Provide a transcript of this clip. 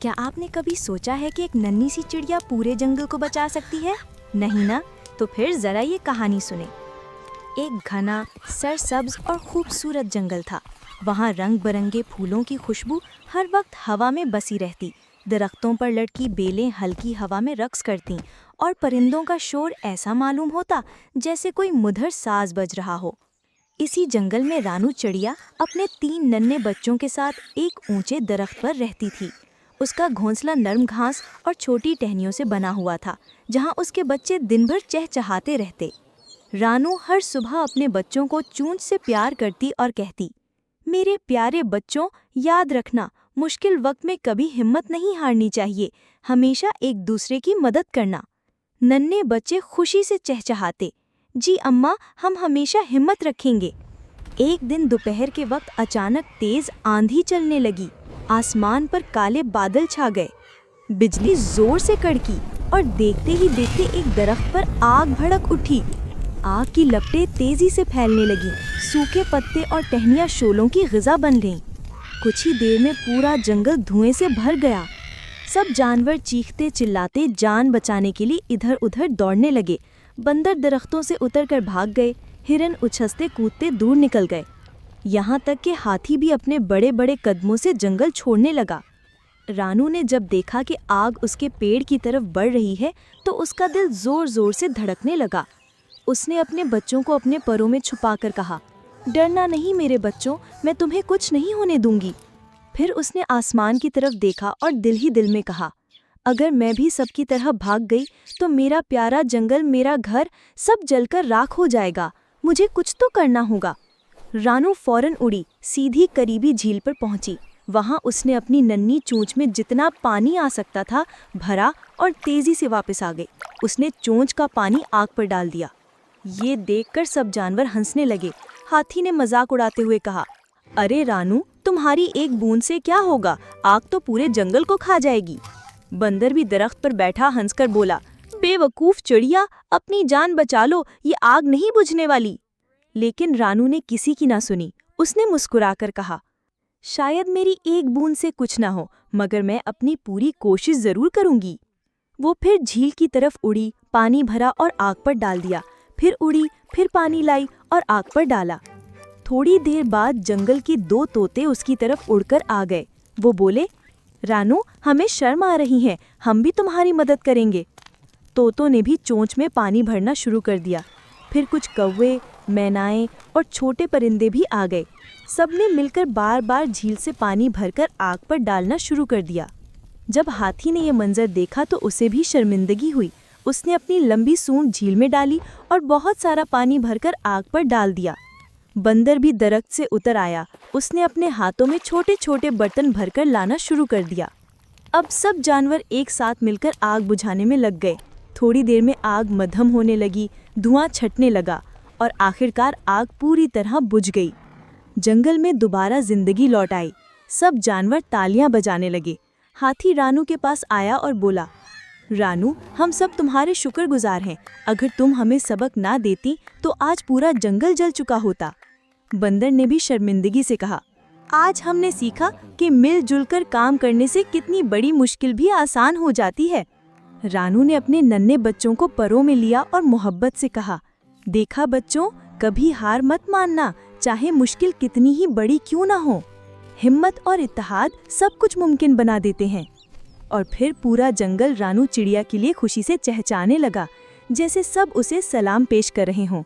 क्या आपने कभी सोचा है कि एक नन्ही सी चिड़िया पूरे जंगल को बचा सकती है? नहीं ना? तो फिर जरा ये कहानी सुने। एक घना, सरसब्ज और खूबसूरत जंगल था। वहाँ रंग बिरंगे फूलों की खुशबू हर वक्त हवा में बसी रहती। दरख्तों पर लटकी बेलें हल्की हवा में रक्स करतीं और परिंदों का शोर ऐसा मालूम होता जैसे कोई मधुर साज बज रहा हो। इसी जंगल में रानू चिड़िया अपने 3 नन्हे बच्चों के साथ एक ऊंचे दरख्त पर रहती थी। उसका घोंसला नरम घास और छोटी टहनियों से बना हुआ था, जहां उसके बच्चे दिन भर चहचहाते रहते। रानू हर सुबह अपने बच्चों को चोंच से प्यार करती और कहती, मेरे प्यारे बच्चों, याद रखना, मुश्किल वक्त में कभी हिम्मत नहीं हारनी चाहिए, हमेशा एक दूसरे की मदद करना। नन्हे बच्चे खुशी से चहचहाते, जी अम्मा, हम हमेशा हिम्मत रखेंगे। एक दिन दोपहर के वक्त अचानक तेज आंधी चलने लगी। आसमान पर काले बादल छा गए, बिजली जोर से कड़की और देखते ही देखते एक दरख्त पर आग भड़क उठी। आग की लपटें तेजी से फैलने लगीं, सूखे पत्ते और टहनियाँ शोलों की ग़िज़ा बन गईं। कुछ ही देर में पूरा जंगल धुएं से भर गया। सब जानवर चीखते चिल्लाते जान बचाने के लिए इधर उधर दौड़ने लगे। बंदर दरख्तों से उतरकर भाग गए, हिरन उछलते कूदते दूर निकल गए। यहाँ तक कि हाथी भी अपने बड़े बड़े कदमों से जंगल छोड़ने लगा। रानू ने जब देखा कि आग उसके पेड़ की तरफ बढ़ रही है तो उसका दिल जोर जोर से धड़कने लगा। उसने अपने बच्चों को अपने परों में छुपाकर कहा, डरना नहीं मेरे बच्चों, मैं तुम्हें कुछ नहीं होने दूंगी। फिर उसने आसमान की तरफ देखा और दिल ही दिल में कहा, अगर मैं भी सबकी तरह भाग गई तो मेरा प्यारा जंगल, मेरा घर सब जलकर राख हो जाएगा। मुझे कुछ तो करना होगा। रानू फौरन उड़ी, सीधी करीबी झील पर पहुंची। वहां उसने अपनी नन्ही चोंच में जितना पानी आ सकता था भरा और तेजी से वापस आ गई। उसने चोंच का पानी आग पर डाल दिया। ये देखकर सब जानवर हंसने लगे। हाथी ने मजाक उड़ाते हुए कहा, अरे रानू, तुम्हारी एक बूंद से क्या होगा, आग तो पूरे जंगल को खा जाएगी। बंदर भी दरख्त पर बैठा हंसकर बोला, बेवकूफ चिड़िया, अपनी जान बचा लो, ये आग नहीं बुझने वाली। लेकिन रानू ने किसी की ना सुनी। उसने मुस्कुराकर कहा, शायद मेरी एक बूंद से कुछ ना हो, मगर मैं अपनी पूरी कोशिश जरूर करूंगी। वो फिर झील की तरफ उड़ी, पानी भरा और आग पर डाल दिया। फिर उड़ी, फिर पानी लाई और आग पर डाला। थोड़ी देर बाद जंगल के 2 तोते उसकी तरफ उड़कर आ गए। वो बोले, रानू, हमें शर्म आ रही है, हम भी तुम्हारी मदद करेंगे। तोतों ने भी चोंच में पानी भरना शुरू कर दिया। फिर कुछ कौवे, मैनाएं और छोटे परिंदे भी आ गए। सबने मिलकर बार बार झील से पानी भरकर आग पर डालना शुरू कर दिया। जब हाथी ने यह मंजर देखा तो उसे भी शर्मिंदगी हुई। उसने अपनी लंबी सूंड झील में डाली और बहुत सारा पानी भरकर आग पर डाल दिया। बंदर भी दरख्त से उतर आया। उसने अपने हाथों में छोटे छोटे बर्तन भरकर लाना शुरू कर दिया। अब सब जानवर एक साथ मिलकर आग बुझाने में लग गए। थोड़ी देर में आग मध्यम होने लगी, धुआं छटने लगा और आखिरकार आग पूरी तरह बुझ गई। जंगल में दोबारा जिंदगी लौट आई। सब जानवर तालियां बजाने लगे। हाथी रानू के पास आया और बोला, रानू, हम सब तुम्हारे शुक्रगुजार हैं। अगर तुम हमें सबक ना देती तो आज पूरा जंगल जल चुका होता। बंदर ने भी शर्मिंदगी से कहा, आज हमने सीखा कि मिलजुल कर काम करने से कितनी बड़ी मुश्किल भी आसान हो जाती है। रानू ने अपने नन्हे बच्चों को परों में लिया और मोहब्बत से कहा, देखा बच्चों, कभी हार मत मानना, चाहे मुश्किल कितनी ही बड़ी क्यों ना हो। हिम्मत और इत्तेहाद सब कुछ मुमकिन बना देते हैं। और फिर पूरा जंगल रानू चिड़िया के लिए खुशी से चहचहाने लगा, जैसे सब उसे सलाम पेश कर रहे हों।